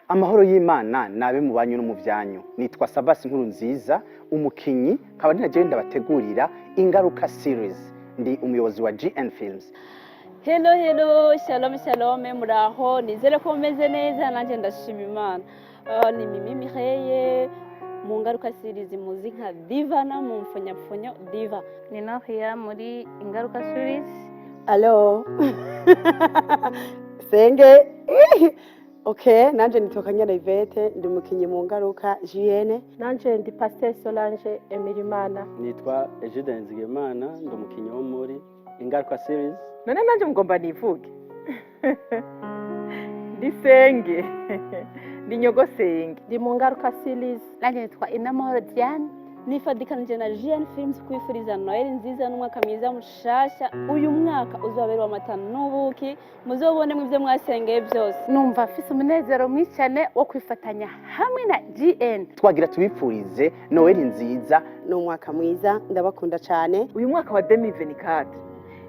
Amahoro y'Imana nabe mu banyu no mu byanyu. Nitwa Sabbas inkuru nziza, umukinyi nkaba ninaje ndabategurira Ingaruka series. Ndi umuyobozi wa GNFILMS. Hello, shalom, muraho, nizere ko mumeze neza nanje ndashima Imana. Ni Mimi Mireye mu Ngaruka series muzi nka Diva na mu mfonyapfonyo Diva. Ni Nahiya muri Ingaruka series. Allo. Senge. Okay, nanje nitokanya na Yvette, ndi mukinyi mu Ngaruka GN. Nanje ndi Pasteur Solange Emirimana. Nitwa Nzigimana, ndi umukinyi wo muri Ingaruka series. None nanje mugomba nivuge. Ndi Senge. Ndi nyogo Senge. Ndi mu Ngaruka series. Nanje nitwa Inamahoro Diane. Nifadikanije na GNFILMS kwifuriza Noel nziza n'umwaka mwiza mushasha. Uyu mwaka uzaberwa amata n'ubuki, muzobone mu byo mwasengeye byose. Numva afise umunezero mwinshi cyane wo kwifatanya hamwe na GN. Twagira tubipfurize Noel nziza n'umwaka mwiza, ndabakunda cyane. Uyu mwaka wa 2024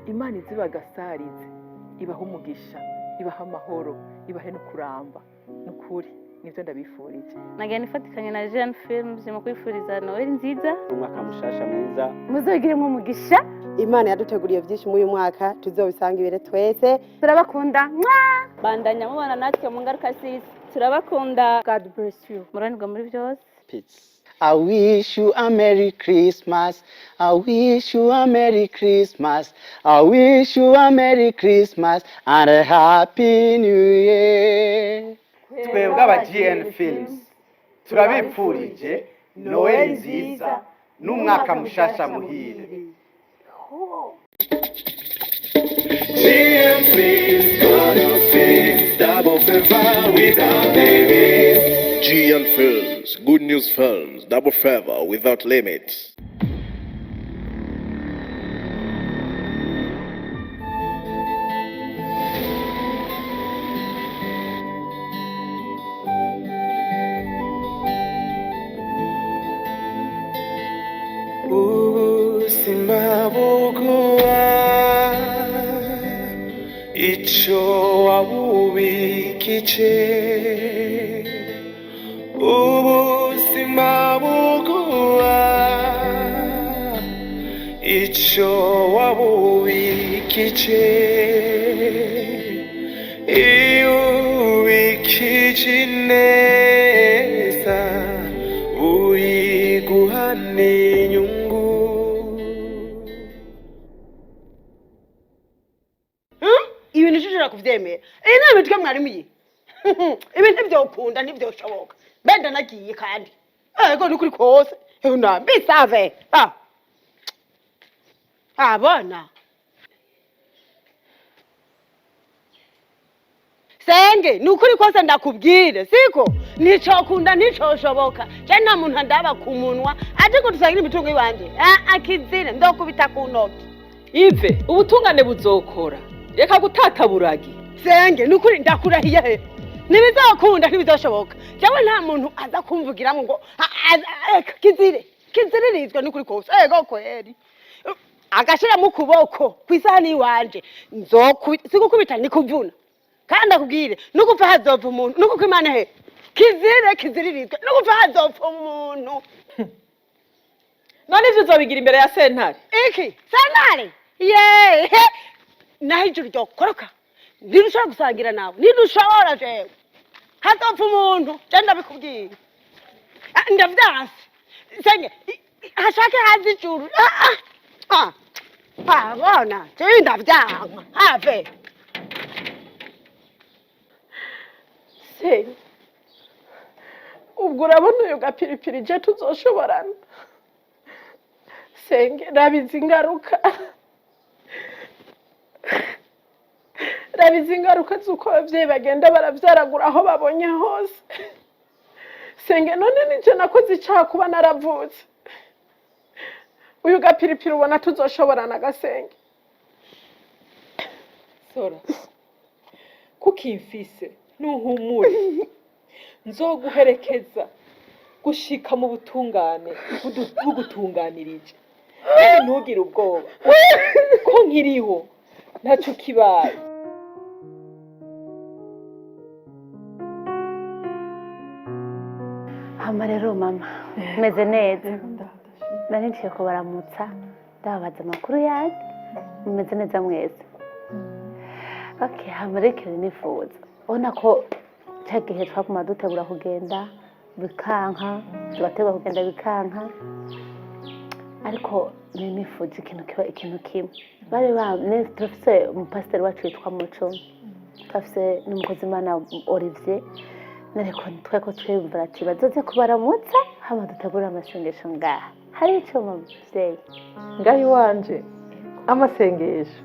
Imana izibagasarize, ibaha umugisha, ibaha amahoro, ibahe no kuramba. Nukuri nivyo ndabifurije. Nagiye nifatikanye na GNFILMS mu kwifuriza Noel nziza, umwaka mushasha mwiza. muzogiremo umugisha. Imana yaduteguriye byinshi mu uyu mwaka, tuzobisanga ibere twese. Turabakunda. Bandanya mubana natwe mu Ngaruka series. Turabakunda. God bless you. Muranirwa muri byose. Peace. I wish you a Merry Christmas. I wish you a Merry Christmas. I wish you a Merry Christmas and a Happy New Year. Twebwe aba GNFILMS turabipfurije Noel nziza n'umwaka mushasha muhire. GNFILMS, God of faith, double favor without limits. GNFILMS, good news films, double favor without limits. Simbabukuwa icho wabubikiche simbabukuwa icho wabubikiche iubikicinesa uriguhane nyungu. Ibintu cyo kuvyemera. Nta bitwe mwarimu yi. Ibintu byo ukunda nibyo shoboka. Benda nagiye kandi. Ego ni kuri kose. Una bisave. Bona. Senge, nukuri kose ndakubwire, siko? Nico kunda nico shoboka. Je nta muntu ndaba kumunwa, ati ko dusangira imitungo ibanje. Akizire ndokubita ku ntoki. Ive, ubutungane buzokora. Reka gutataburagi. Senge, nukuri ndakurahiye he. Nibizakunda ntibizoshoboka. Jewe nta muntu aza kumvugiramo ngo kizirizwe nukuri kose. Ego kweri. Agashira mu kuboko kwisani wanje. Sikukubita nikuvuna. Kandi akubwire nukupfa hazopfa umuntu nuko Imana he kiziririzwe nukupfa hazopfa umuntu. None ivyo uzobigira imbere ya sentare? Iki sentare ye nahijuru ryo koroka ntirushobora gusangira nawe ntirushobora jewe hazopfa umuntu je ndabikubwiye ndavyasi Senge hashake hazi ijuru bona je ndavyanka have. Senge, ubwo urabona uyu gapiripiri je tuzoshoborana. Senge, rabizi ingaruka. Rabizi ingaruka z'uko abavyeyi bagenda baravyaragura aho babonye hose. Senge, none nije nakoze icyaha kuba naravutse. Uyu gapiripiri ubona tuzoshoborana Gasenge. Sora, kukimfise nuhumure. Nzoguherekeza gushika mu butungane bugutunganirije. Ntugire ubwoba. Ko nkiriho ntacyo kibaye. hama rero mama meze neza nari ngiye kubaramutsa ndababaza amakuru yanyu mumeze neza mwese okay hama reka nifuza ubona ko cya gihe twaguma dutegura kugenda bikanka tugategura kugenda bikanka ariko nifuza ikintu kimwe bari turafise umupasiteri wacu yitwa Muco turafise n'umukozi Imana Olivier nariko tweko twebura ati bazoze kubaramutsa hama dutegura amasengesho ngaha hari ico muvyeyi ngaho iwanje amasengesho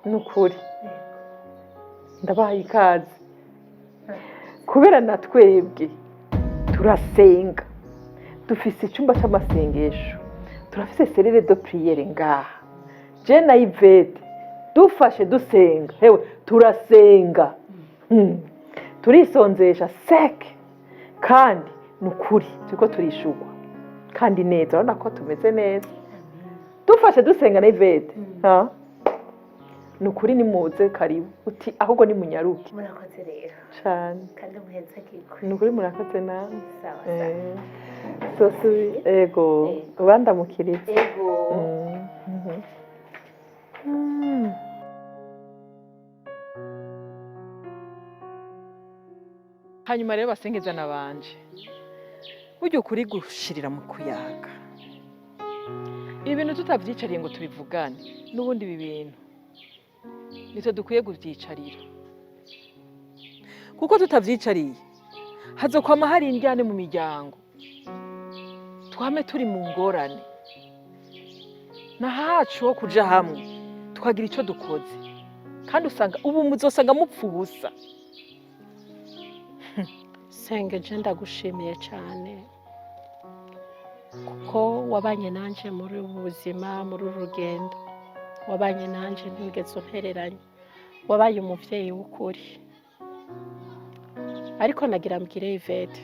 nukuri ndabaye ikaze kubera na twebwe turasenga dufise icyumba cy'amasengesho turafise serire de priere ngaha je na Yvette dufashe dusenga hewe turasenga turisonzesha sek kandi nukuri turiko turishugwa kandi neza urabona ko tumeze neza dufashe dusenga na Yvette ha nukuri nimuze karibu uti ahubwo ni munyaruke murakoze rero cyane kandi muhetse kiko nukuri murakoze nawe sawa sosu ego ubandamukiritse ego hanyuma rero basengeza nabanje buryo kuri gushirira mu kuyaga ibintu tutavyicariye ngo tubivugane n'ubundi bibintu nitwe dukwiye kuvyicarira kuko tutavyicariye hazokwama hari indyane mu miryango twame turi mu ngorane na hacu ho kuja hamwe tukagira ico dukoze kandi usanga ubu muzosanga mupfa ubusa Senge je ndagushimiye cyane kuko wabanye nanje muri ubu buzima muri uru rugendo wabanye nanje ntigeze untereranye wabaye umuvyeyi w'ukuri ariko nagira mbwire Yvette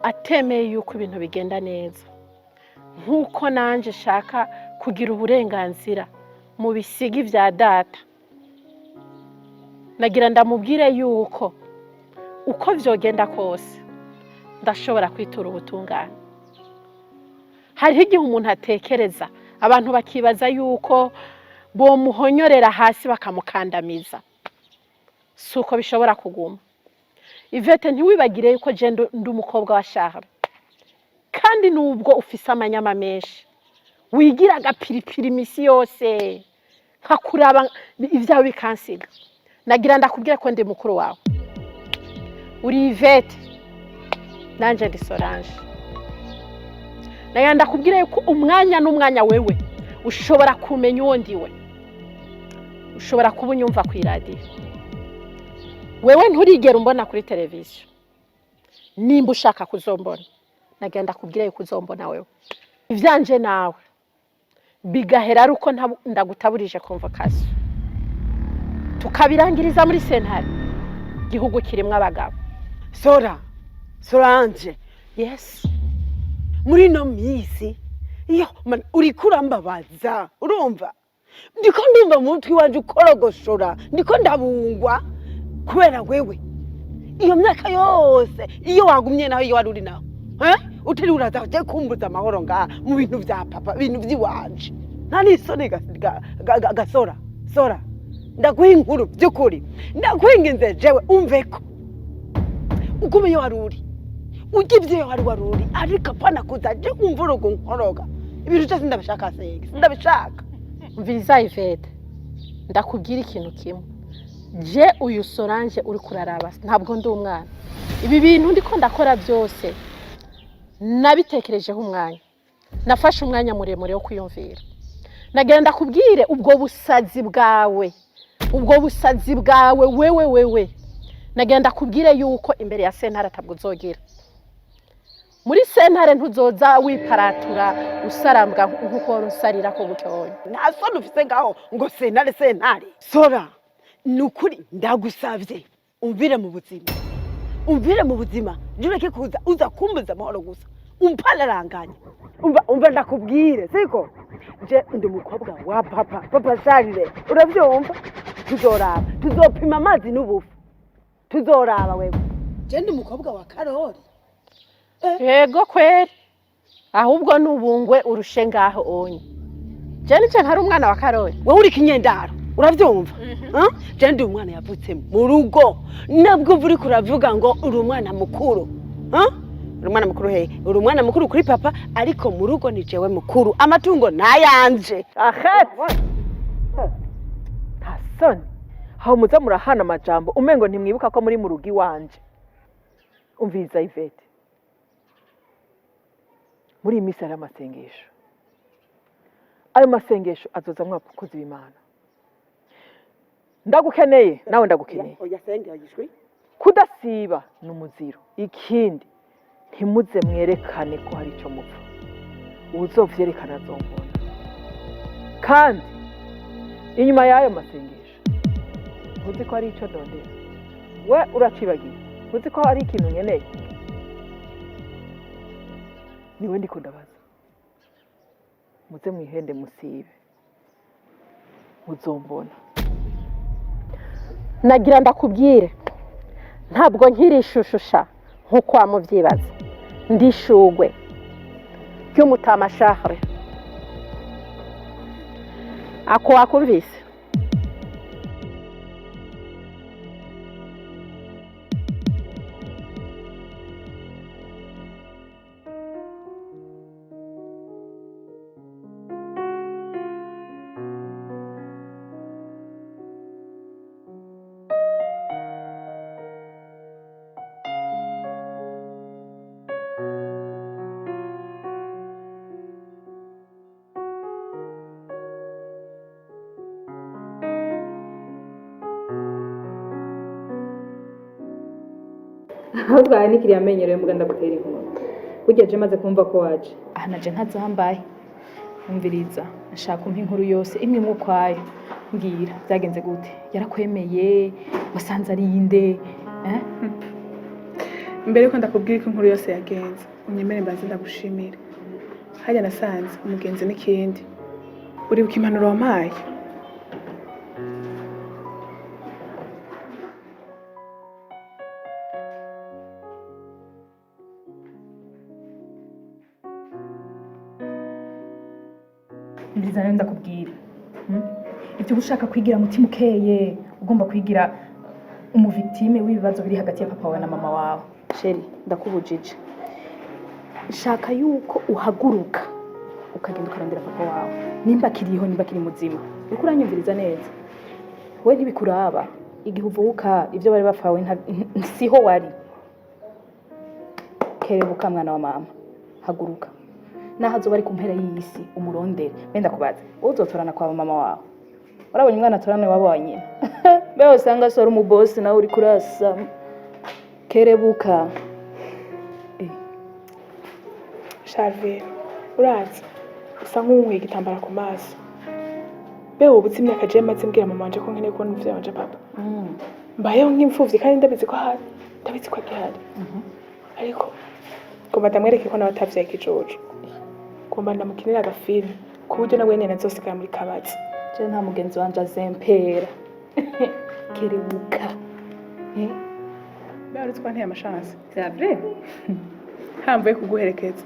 atemeye yuko ibintu bigenda neza nkuko nanje shaka kugira uburenganzira mu bisigi vya data nagira ndamubwire yuko uko vyogenda kose ndashobora kwitura ubutungane hariho igihe umuntu atekereza abantu bakibaza yuko bomuhonyorera hasi bakamukandamiza suko bishobora kuguma Yvette ntiwibagire yuko je ndi umukobwa wa Charles kandi nubwo ufise amanyama menshi wigira agapiripiri imisi yose nkakuraba ivyawe bikansiga nagira ndakubwira ko ndi mukuru wawe uri Yvette nanje ndi Solange nagira ndakubwira yuko umwanya n'umwanya wewe ushobora kumenya uwo ndiwe ushobora kuba unyumva ku radio wewe nturigera umbona kuri televiziyo nimba ushaka kuzombona nagira ndakubwira yuko uzombona wewe ivyanje nawe bigahera ari uko ndagutaburije convocation tukabirangiriza muri sentare igihugu kirimwo abagabo Solange yes muri no misi iyo uri kurambabaza urumva ndiko ndumva umutwe wanje ukorogoshora ndiko ndabungwa kubera wewe iyo myaka yose iyo wagumye naho iyo wari uri naho utari uraza je kumbuza amahoro ngaha mu bintu vya papa ibintu vyiwanje nani isoni gasora sora ndaguha inkuru by'ukuri ndakwinginze jewe umveko ugume iyo wari uri ugivye iyo wari uri ariko apana kuza je umvurugo nkoroga ibintu cyose ndabishaka Senge ndabishaka mviriza Yvette ndakubwira ikintu kimwe je uyu Solange uri kuraraba ntabwo ndi umwana ibi bintu ndiko ndakora byose nabitekerejeho umwanya nafashe umwanya muremure wo kwiyumvira nagenda kubwire ubwo busazi bwawe wewe nagenda kubwire yuko imbere ya sentare atabwo uzogira muri sentare ntuzoza wiparatura usarambwa nkuko rusarira ko gutoya nta soni ufise ngaho ngo sentare sora nukuri ndagusavye umvire mu buzima ureke kuza uza kumbuza amahoro gusa umpararanganya umva ndakubwire siko je ndi umukobwa wa papa Charles uravyumva tuzopima amazi n'ubufu tuzoraba wewe je ndi umukobwa wa Karori yego kweri ahubwo nubungwe urushe ngaho onye je nice nkari umwana wa Karori wowe uri kinyendaro uravyumva je ndi umwana yavutse mu rugo nabwo uri kuravuga ngo uri umwana mukuru uri umwana mukuru uri umwana mukuru kuri papa ariko mu rugo ni jewe mukuru amatungo nayanje ntasoni aho muza murahana amajambo umengo ntimwibuka ko muri mu rugo iwanje umviriza Yvette muri iyi minsi hari amasengesho ayo masengesho azoza mwabakozi b'Imana ndagukeneye nawe ndagukeneye kudasiba ni umuziro ikindi ntimuze mwerekane ko hari icyo mupfa uzovyerekana azombona kandi inyuma y'ayo masengesho ntuzi ko hari icyo ndondera we uracibagiye ntuzi ko hari ikintu nkeneye niwe ndiko ndabaza muze mwihende musibe muzombona nagira ndakubwire ntabwo nkiri ishushusha nkuko wamuvyibaza ndishugwe ry'umutama Charles ako wakumvise aho twaye nikiriye amenyereye muga ndagutera inkuru burya je maze kumva ko waje aha naje ntazambaye umviriza nshaka umpa inkuru yose imwe mu kwayo mbwira byagenze gute yarakwemeye wasanze ari inde mbere ko ndakubwira ko inkuru yose yagenze unyemere mbaze ndagushimira hajya nasanze umugenzi n'ikindi uri bukimanura wampaye mbiriza rero ndakubwira ibyo ushaka kwigira mutima ukeye ugomba kwigira umuvictime w'ibibazo biri hagati ya papa wawe na mama wawe sheri ndakubujije shaka yuko uhaguruka ukagenda ukarondera papa wawe nimba kiriho nimba kiri muzima uko uranyumviriza neza we ntibikuraba igihe uvuka ibyo bari bafawe siho wari kerebuka mwana wa mama haguruka nahazo bari kumpera y'isi umurondere benda kubaza uzotorana kwa mama wawe urabonye umwana atorane wabonye beho usanga sora umubosi nawe uri kurasa kerebuka Charles urazi usa nk'uwunkwiye igitambara ku maso beho ubutse imyaka je maze mbwira mama wanje ko nkeneye kubona umuvyeyi wanje papa mbayeho nk'imfuvyi kandi ndabizi ko ahari ndabizi ko agihari ariko ngomba ndamwereke ko nawe atavyaye ikijojo ngomba ndamukinira agafilme ku buryo nawe nyene azosigara muri kabazi je nta mugenzi wanje azempera kerebuka beho uretse ko nteye amashansi c'est vrai hamvuye kuguherekeza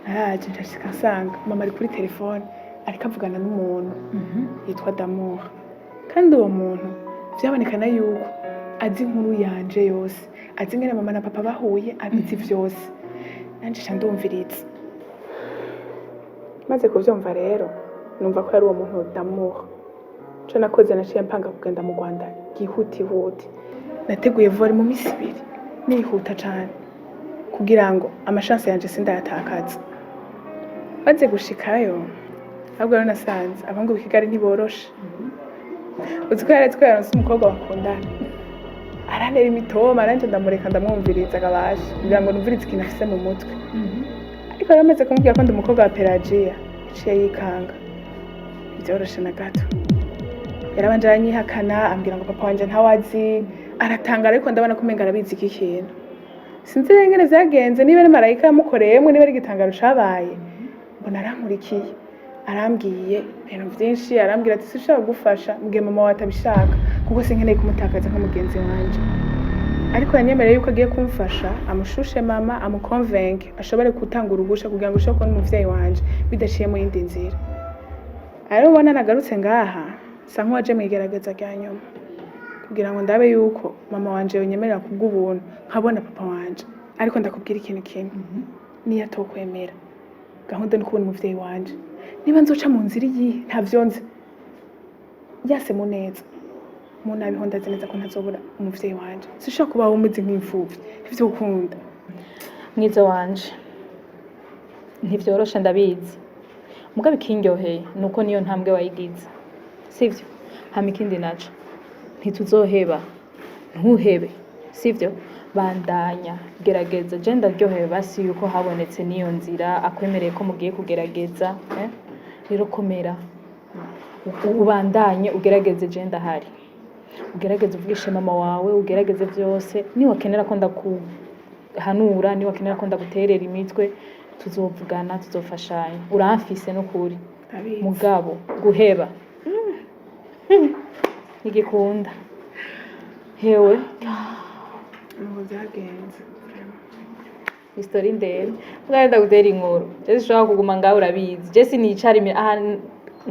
naraje ndashika nsanga mama ari kuri telefone ariko avugana n'umuntu yitwa Damour kandi uwo muntu vyabonekana yuko azi inkuru yanje yose azi ingene mama na papa bahuye abizi vyose nanje ca ndumviriza maze kuvyumva rero numva ko ari uwo muntu Damour co nakoze naciye mpanga kugenda mu Rwanda gihutihuti nateguye vore mu misi ibiri nihuta cane kugira ngo amashansi yanje sindayatakaza maze gushikayo ahubwo rero nasanze abangu b'Ikigali ntiboroshe uzi ko yaretse ko yaronse umukobwa bakundana arantera imitoma nanje ndamureka ndamwumviriza agabasha kugira ngo numvirize ikintu afise mu mutwe ariko rero amaze kumubwira ko ndi umukobwa wa Pelagia yaciye yikanga ntibyoroshe na gato yarabanje aranyihakana ambwira ngo papa wanje ntawazi aratangara ariko ndabona ko umenga arabizi iki kintu sinzi rero ingene vyagenze niba ari marayika yamukoreyemwe niba ari igitangaro cabaye mbona arankurikiye arambwiye ibintu vyinshi arambwira ati sinshobora kugufasha mugihe mama wawe atabishaka kuko sinkeneye kumutakaza nk'umugenzi wanje ariko yanyemereye yuko agiye kumfasha amushushe mama amukonvenke ashobore gutanga uruhusha kugira ngo ushobore kubona umuvyeyi wanje bidaciye mu yindi nzira rero ubona nagarutse ngaha sa nk'uwaje mwigerageza rya nyuma kugira ngo ndabe yuko mama wanje yonyemerera kubw'ubuntu nkabona papa wanje ariko ndakubwira ikintu kimwe niyo atokwemera gahunda ni kubona umuvyeyi wanje niba nzoca mu nzira iyi ntavyo nzi yase mu neza mu nabi honda neza ko ntazobura umuvyeyi wanje sishobora kubaho umeze nk'imfuvyi ivyo ukunda mwiza wanje ntivyoroshe ndabizi mugabe ikindyoheye nuko niyo ntambwe wayigize sivyo hama ikindi naco ntituzoheba ntuhebe sivyo bandanya gerageza je ndaryohewe basi yuko habonetse niyo nzira akwemereye ko mugiye kugerageza rero komera ubandanye ugerageze je ndahari ugerageze uvugishe mama wawe ugerageze vyose niwakenera ko ndakuhanura niwakenera ko ndaguterera imitwe tuzovugana tuzofashanya uramfise no kuri mugabo guheba nigikunda hewe ngo byagenze histori ndende mugabo ndagutera inkuru je sishobora kuguma ngaho urabizi je sinicara aha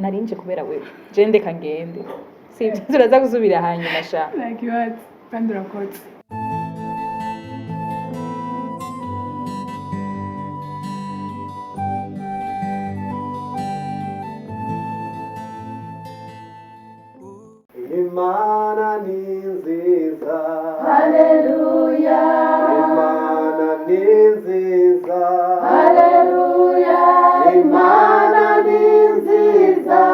narinje kubera wewe je ndeka ngende sivyo turaza gusubira hanyuma sha like what kandi urakoze Imana ni nziza Haleluya Imana ni nziza Haleluya Imana ni nziza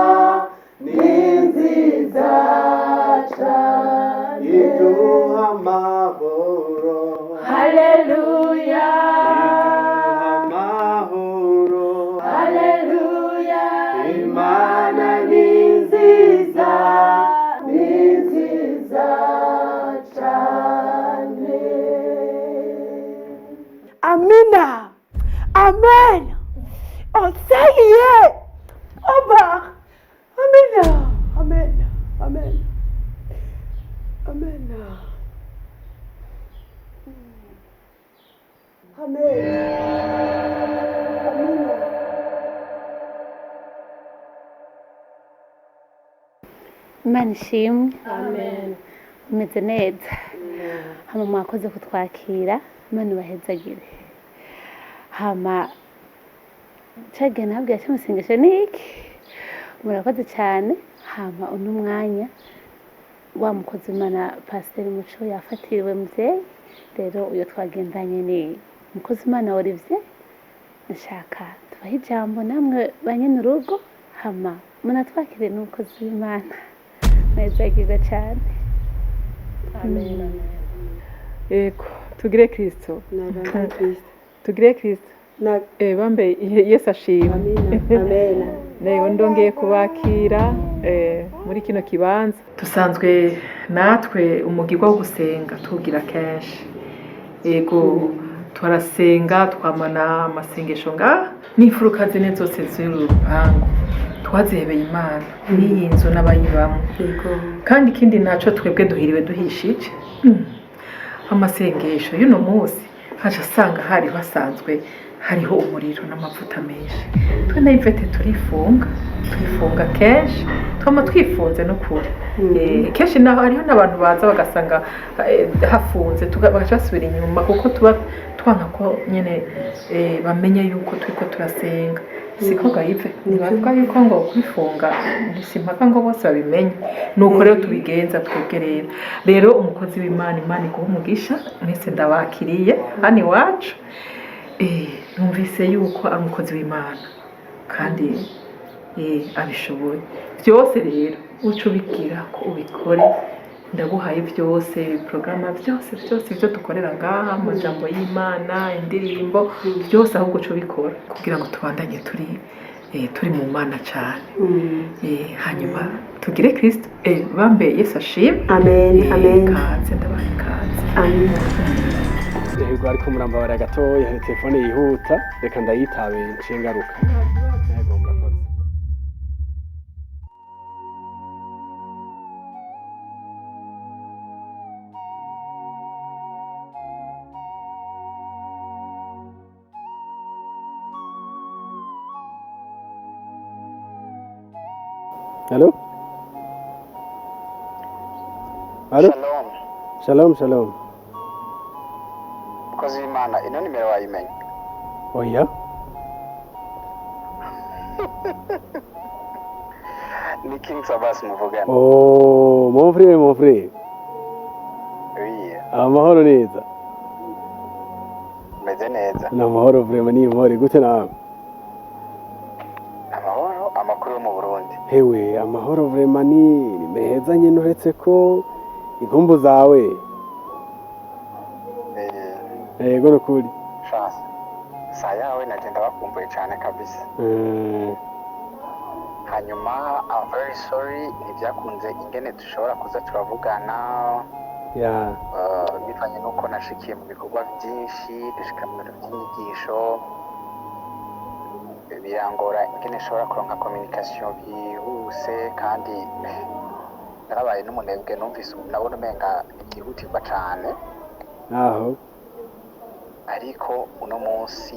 cyane iduha amahoro Haleluya iduha amahoro Haleluya Imana ni nziza cyane Amina. Amen. Oh, Senge. Oba. Amina. Amen. Amen. Amen. Amen. Amina. Imana ishimwe Amen. umeze neza hama mwakoze kutwakira Imana ibahezagire hama cage nabwiye cy'umusengesho niki murakoze cyane hama uno mwanya wa mukozi Imana Pastor Muco yafatiriwe muvyeyi rero uyo twagendanye ni mukozi Imana Olivier nshaka tubahe ijambo namwe banyene urugo hama munatwakire n'umukozi w'Imana mwezagirwa cyane Amen. Ego tugire Kristo Nagana Kristo. tugire Kristo Na bambe Yesu ashimwe Amina. Amen. Nego ndongeye kubakira muri kino kibanza dusanzwe natwe umugirwa wo gusenga tugira kenshi ego twarasenga twamana amasengesho nga n'imfuruka zine zose z'urupangu twazihebeye Imana n'iyi nzu n'abayibamo kandi ikindi naco twebwe duhiriwe duhishije amasengesho y'uno munsi haje asanga hari hasanzwe hariho umuriro n'amavuta menshi twe na Yvette turifunga kenshi twama twifunze no kuri kenshi naho hariho n'abantu baza bagasanga hafunze bagaca basubira inyuma kuko tuba twanka ko nyene bamenya yuko turiko turasenga siko gayive nibavuga yuko ngo kwifunga simpaka ngo bose babimenye nuko rero tubigenza twegerera rero umukozi w'Imana Imana iguha umugisha mwese ndabakiriye hano iwacu numvise yuko ari umukozi w'Imana kandi abishoboye byose rero uco bigira ko ubikore ndaguhaye byose programa byose byo dukorera ngaha amajambo y'Imana indirimbo byose ahubwo uco bikora kugira ngo tubandanye turi mu Mana cyane hanyuma tugire Kristo bambe Yesu ashimwe Amen. Amen. Kaze ndabaye kaze Amen. yego ariko murambabarira gatoya hari telefone yihuta reka ndayitabe nciye ngaruka yego murakoze Allô? Allô? Shalom. Shalom. Mukozi w'Imana ino nimero wayimenya. Oya. Ni King Sabbas muvugana. Oh, mon frère. Oui. Amahoro neza. Meze neza. Ni amahoro vraiment ni impore gute nawe? Amahoro amakuru yo mu Burundi. Hewe amahoro vraiment ni meza nyine uretse ko inkumbu zawe. Yego nukuri. Shasa. Saa yawe nagenda bakumbuye cyane kabisa. Hanyuma I'm very sorry ntibyakunze ingene dushobora kuza turavugana. Yeah. Bivanye nuko nashikiye mu bikorwa byinshi dushika mu bintu by'inyigisho birangora ingene nshobora kuronka communication byihuse kandi narabaye n'umunebwe numvise nabona umenga byihutirwa cyane aho ariko uno munsi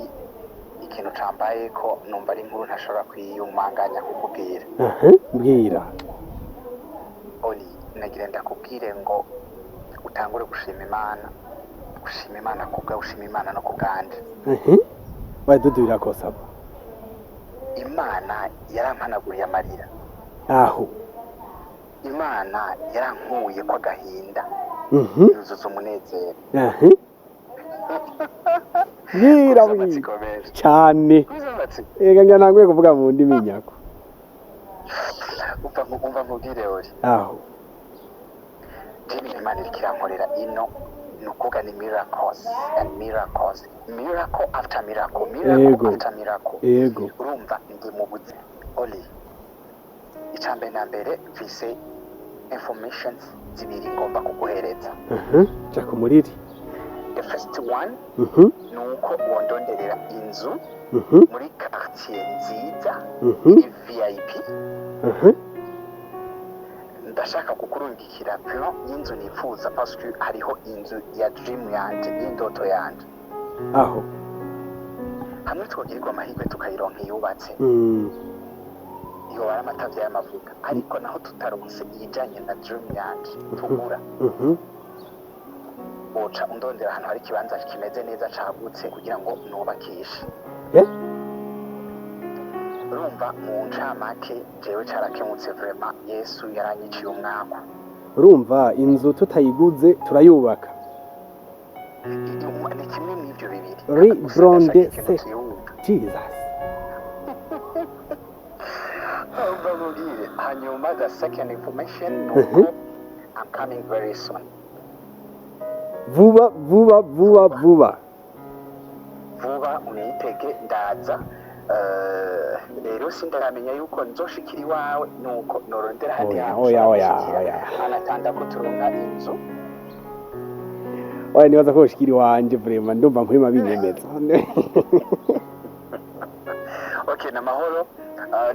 ikintu cambaye ko numva ari inkuru ntashobora kwiyumanganya kukubwira mbwira Oli nagira ndakubwire ngo utangure gushima Imana kubwa ushima Imana no kubwanje wadudurira ko saba Imana yarampanaguriye amarira aho Imana yarankuye ko gahinda yuzuza umunezero Bwira cyane ega njya ntanguye kuvuga mu ndimi nyako umva nkubwire uri aho Jimmy Imana iriko irankorera ino nukuvuga ni miracles and miracles miracle after miracle after miracle yego urumva ndi mu buzima Oli icambe na mbere mfise informations zibiri ngomba kuguhereza jakumuriri the first one nuko wondonderera inzu muri quartier nziza VIP ndashaka kukurungikira plan y'inzu nifuza parce que hariho inzu ya dream yanje y'indoto yanje aho hamwe twogirirwa amahirwe tukayironka yubatse iyo bari amatavya y'amavuga ariko naho tutaronse iyijanye na dream yanje tugura uca undondera ahantu hari ikibanza kimeze neza cagutse kugira ngo nubakishe urumva mu ncamake jewe carakemutse vraiment Yesu yaranyiciye umwaka urumva inzu tutayiguze turayubaka ni kimwe mw'ivyo bibiri rebronde se Jesus hanyuma the second information nuko I'm coming very soon vuba unitege ndaza rero sindaramenya yuko nzoshikira iwawe nuko norondera handi anatanda ko turonka inzu oya nibaza ko ushikira iwanje vraiment ndumva nkwima binyemeza okay na mahoro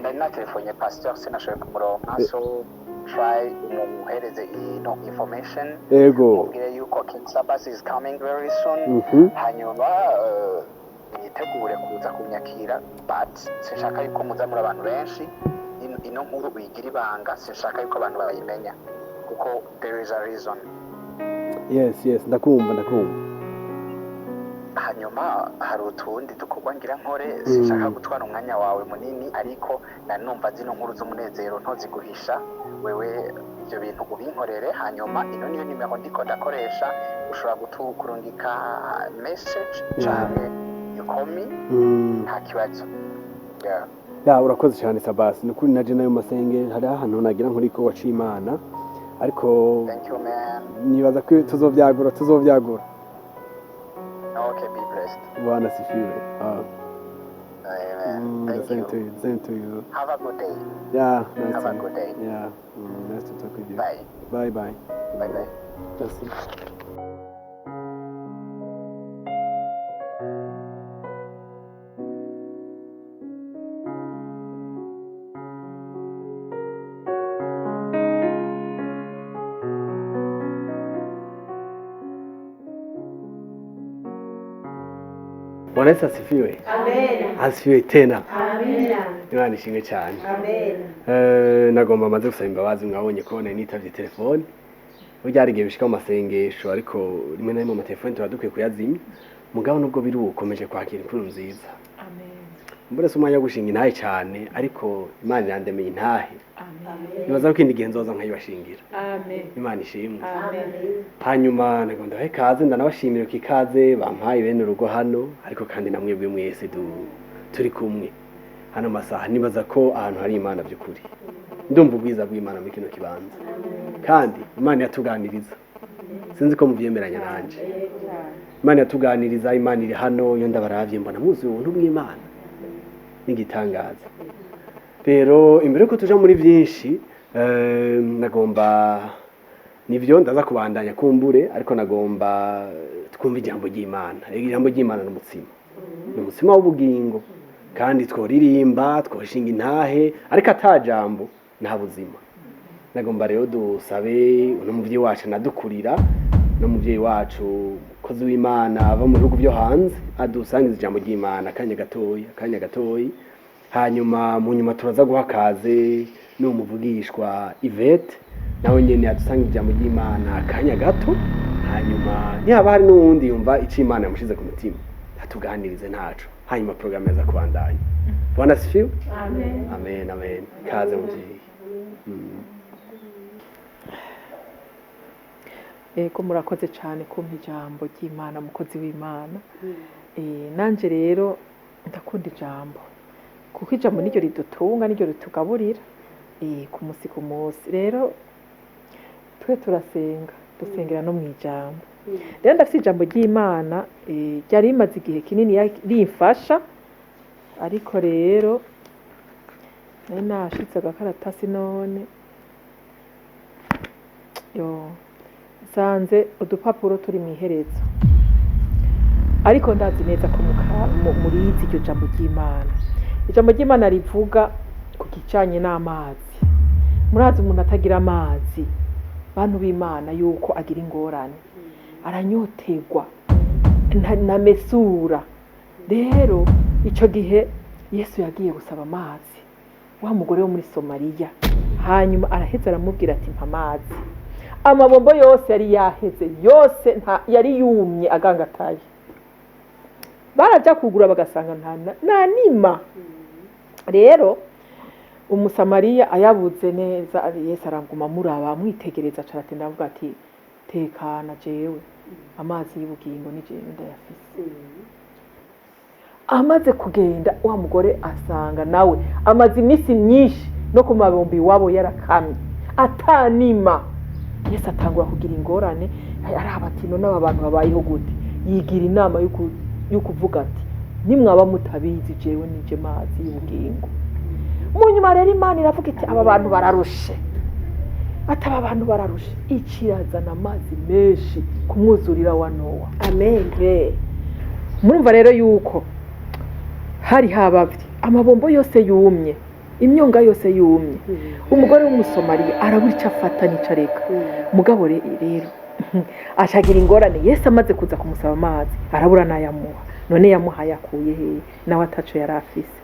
nari na telefone pastor sinashoboye kumuronka so try umuhereze ino information yego ubwire yuko King Sabbas is coming very soon hanyuma yitegure kuza kunyakira but sinshaka yuko muza muri abantu benshi ino nkuru uyigira ibanga sinshaka yuko abantu bayimenya kuko there is a reason yes ndakumva hanyuma hari utundi dukorwa ngira nkore sinshaka gutwara umwanya wawe munini ariko nanumva zino nkuru z'umunezero ntoziguhisha wewe ibyo bintu ubinkorere hanyuma ino niyo nimero ndiko ndakoresha ushobora kurungika message cyane yukomi nta kibazo ya urakoze cyane Sabbas nukuri naje nayo masenge hari ahantu nagira nkuriko waciye Imana ariko thank you man nibaza ko tuzovyagura okay be blessed bwana sifiwe Thank same you. To you. Have a good day. Yeah, Have a good day. Yeah, nice to talk with you. Bye. Bye. Bye. That's it. Bwana Yesu asifiwe. Amen. Asifiwe tena. Amen. Imana ishimwe cyane. Amen. Nagomba maze gusaba imbabazi mwabonye ko nari nitavye telefone. Burya hari igihe bishika mu masengesho ariko rimwe na rimwe amatelefone tuba dukwiye kuyazimya. Mugabo nubwo biri ukomeje kwakira inkuru nziza. Amen. Mbure se umwanya wo gushinga intahe cyane ariko Imana irandemeye intahe. Amen. Nibaza ko ikindi gihe nzoza nkayibashingira. Amen. Imana ishimwe. Amen. Hanyuma nagomba bahe kaze ndanabashimira ko ikaze bampaye bene urugo hano ariko kandi namwebwe mwese turi kumwe. Hano masaha nibaza ko ahantu hari Imana by'ukuri. Ndumva ubwiza bw'Imana muri kino kibanza. Kandi Imana yatuganiriza. Sinzi ko muvyemeranya nanje. Imana yatuganiriza, Imana iri hano yo ndabaravye mbona muzi ubuntu bw'Imana. Nigitangaza. Rero imbere ko tuja muri byinshi nagomba nivyo ndaza kubandanya kumbure ariko nagomba twumva ijambo ry'Imana. Ijambo ry'Imana n'umutsima. N'umutsima w'ubugingo kandi tworirimba twoshinga intahe ariko atajambo nta buzima. Nagomba rero dusabe uno muvyeyi wacu nadukurira no muvyeyi wacu kozi w'Imana ava mu bihugu byo hanze adusangiza ijambo ry'Imana kanya gatoyi hanyuma mu nyuma turaza guhakaze no muvugishwa Yvette nawe nyene adusanga ijambo ry'Imana kanya gato hanyuma ntihaba hari n'uwundi yumva ico Imana yamushize ku mutima atuganirize ntaco hanyuma program yaza kubandanya. Bwana asifiwe. Amen. Amen. Amen. Kaze muvyeyi. Ego murakoze cyane kumpa ijambo ry'Imana mukozi w'Imana. Nanje rero ndakunda ijambo kuko ijambo niryo ridutunga niryo ritugaburira ku munsi rero twe turasenga dusengera no mu ijambo. Rero ndafite ijambo ry'Imana ryari rimaze igihe kinini rimfasha ariko rero nari nashitse agakaratasi none sanze udupapuro turi mu iherezo ariko ndazi neza ko murizi iryo jambo ry'Imana. Ijambo ry'Imana rivuga ku kijanye n'amazi. Murazi umuntu atagira amazi bantu b'Imana yuko agira ingorane aranyotegwa na mesura. Rero ico gihe Yesu yagiye gusaba amazi wa mugore wo muri Somalia hanyuma araheza aramubwira ati mpa amazi. Amabombo yose yari yaheze yose yari yumye agangataye. Baraja kugura bagasanga nta nima. Rero umusamariya ayabuze neza Yesu aranguma muraba mwitegereza carate ndavuga ati tekana jewe amazi y'ubugingo ni jewe ndayafise. Amaze kugenda wa mugore asanga nawe amazi imisi myinshi no ku mabombi wabo yarakamye atanima. Yesu atangura kugira ingorane araba ati none aba bantu babayeho gute. Yigira inama yo kuvuga ati nimwaba mutabizi jewe nije mazi y'ubugingo. Mu nyuma rero Imana iravuga iti aba bantu bararushe. Aba bantu bararushe ikirazana amazi menshi kumwuzurira wa Nowa. Amen. Murumva rero yuko hari habavye amabombo yose yumye imyonga yose yumye. Umugore w'umusomaliya arabura icyo afata n'icareka. Mugabo rero ashagira ingorane. Yesu amaze kuza kumusaba amazi arabura nayamuha. None yamuhaye akuye he nawe ataco yarafise.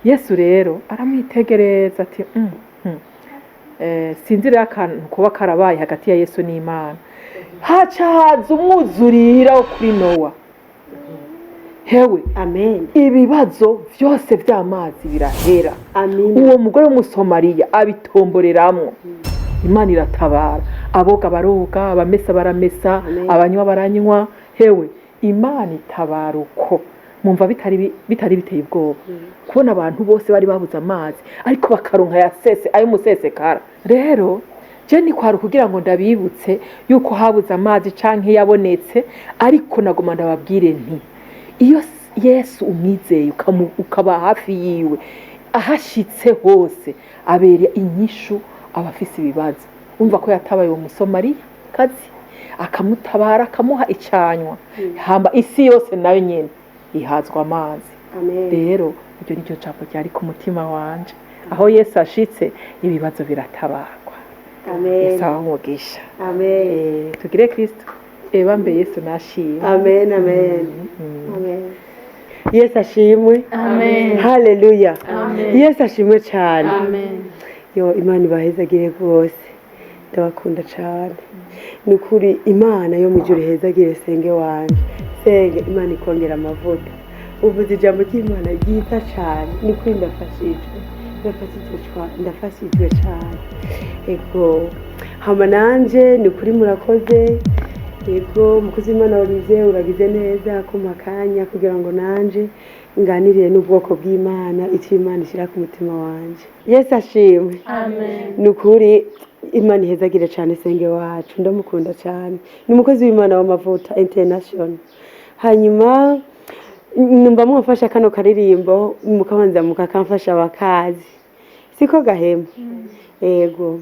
Yesu rero aramwitegereza ati sinzira akantu kuba karabaye hagati ya Yesu n'Imana. Hacaza umwuzurira wo kuri Nowa. Hewe Amen. Ibibazo byose by'amazi birahera. Amen. Uwo mugore w'umusomaliya abitomboreramwo. Imana iratabara. Aboga baroga, abamesa baramesa, abanywa baranywa. Hewe Imana itabara uko. Mumva bitari biteye ubwoba. Kubona abantu bose bari babuze amazi ariko bakaronka yasese ayo musesekara. Rero je ni kwaru kugira ngo ndabibutse yuko habuze amazi canke yabonetse ariko nagoma ndababwire nti iyo Yesu umwizeye ukaba hafi yiwe ahashitse hose abere inyishu abafise ibibazo. Umva ko yatabaye uwo musomaliya kazi akamutabara akamuha icanywa hamba isi yose nayo nyene ihazwa amazi. Rero iryo nicyo jambo ryari ku mutima wanje aho Yesu ashitse ibibazo biratabarwa. Yesu amugisha. Tugire Kristo. Bambe Yesu nashimye. Amen. Amen. Amen. yesu ashimwe Amen. haleluya Amen. yesu ashimwe cyane Amen. yo imana ibahezagire rwose ndabakunda cyane ni ukuri imana yo mu ijuru ihezagire senge wanje senge imana ikongera amavuta uvuze ijambo ry'imana ryiza cyane ni ukuri ndafashijwe cyane ego hama nanje ni ukuri murakoze ego mukozi w'imana Olivier uragize neza kuma kanya kugira ngo nanje nganiriye n'ubwoko bw'imana icyo imana ishyira ku mutima wanje yesu ashimwe Amen. ni ukuri imana ihezagire cyane senge wacu ndamukunda cyane ni umukozi w'imana w'amavuta international hanyuma numva mwafasha kano karirimbo mukabanza mukakamfasha abakazi siko gahema ego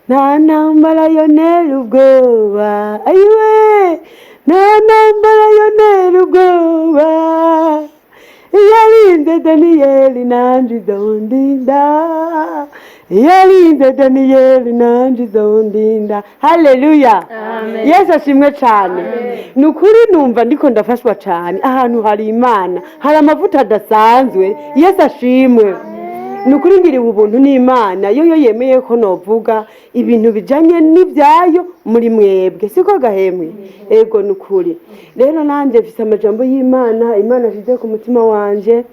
nta ntambara yonera ubwoba ayiwe nta ntambara yonera ubwoba yarinze daniyeli nanjye izawundinda yarinze daniyeli nanjye izawundinda haleluya yesu ashimwe cyane ni ukuri numva ndiko ndafashwa cyane ahantu hari imana hari amavuta adasanzwe yesu ashimwe ni ukuri ngiriwe ubuntu n'imana yo yemeye ko novuga ibintu bijanye n'ibyayo muri mwebwe siko gahemwe ego ni ukuri rero nanjye mfise amajambo y'imana imana afite ku mutima wanje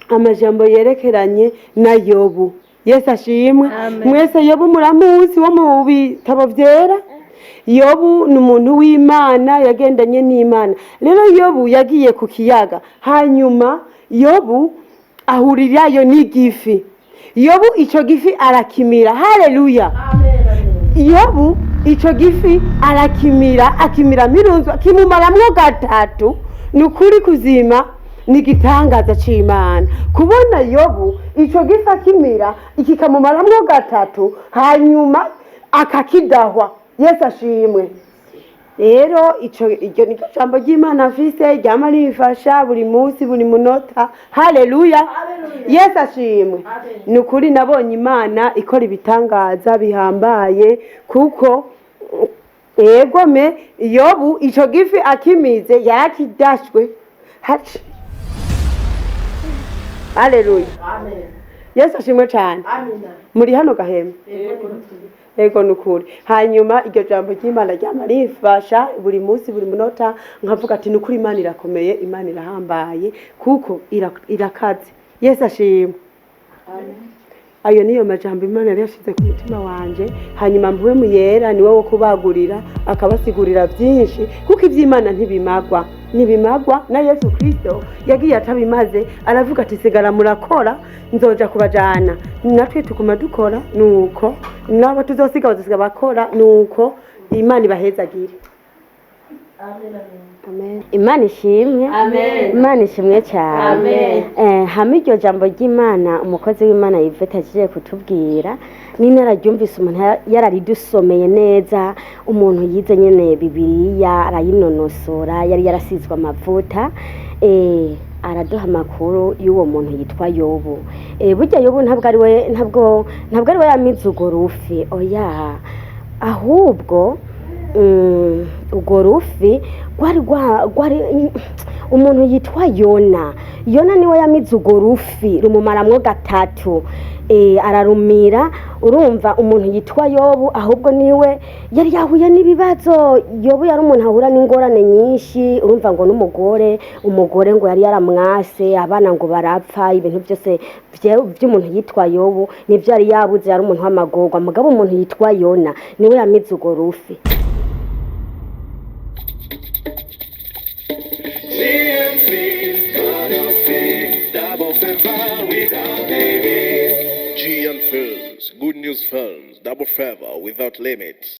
amajambo yerekeranye na yobu yesu ashimwe mwese yobu muramuzi wo mu bitabo byera yobu ni umuntu w'imana yagendanye n'imana rero yobu yagiye ku kiyaga hanyuma yobu ahurirayo n'igifi yobu ico gifi arakimira haleluya yobu ico gifi arakimira akimira mirunzwa kimumaramwo gatatu ni ukuri kuzima ni igitangaza c'imana kubona yobu ico gifi akimira ikikamumaramwo gatatu hanyuma akakidahwa yesu ashimwe rero iryo ni jambo ry'imana afise ryama rifasha buri munsi buri munota haleluya yesu ashimwe ni ukuri nabonye imana ikora ibitangaza bihambaye kuko egome yobu ico gifi akimize yarakidashwe haci haleluya yesu ashimwe cyane muri hano gahema ego nukuri hanyuma iryo jambo ry'imana ryama rifasha buri munsi buri munota nkavuga ati nukuri imana irakomeye imana irahambaye kuko irakaze yesu ashimwe ayo niyo majambo imana yari yashize ku mutima wanje hanyuma mpuwe mu yera niwe wo kubagurira akabasigurira byinshi kuko iby'imana ntibimagwa na yesu kristo yagiye atabimaze aravuga ati sigara murakora nzoja kubajana natwe tukuma dukora nuko nabo tuzosiga bazosiga bakora nuko imana ibahezagire Amen. Imana ishimwe. Amen. Imana ishimwe cyane. Amen. Hama iryo jambo ry'Imana umukozi w'Imana Yvette agiye kutubwira n'intara ryumvise umuntu yararidusomeye neza umuntu yize nyene Bibiliya arayinonosora yari yarasizwe amavuta araduha amakuru y'uwo muntu yitwa Yobu. Burya Yobu ntabwo ari we yamize urwo rufi oya ahubwo urwo rufi rwari umuntu yitwa Yona niwe yamize urwo rufi rumumaramwo gatatu ararumira urumva umuntu yitwa Yobu ahubwo niwe yari yahuye n'ibibazo Yobu yari umuntu ahura n'ingorane nyinshi urumva ngo umugore ngo yari yaramwase abana ngo barapfa ibintu byose by'umuntu yitwa Yobu nivyo yari yabuze yari umuntu w'amagorwa mugabo umuntu yitwa Yona niwe yamize urwo rufi. GNFILMS, Good News Films, Double Favor without limits.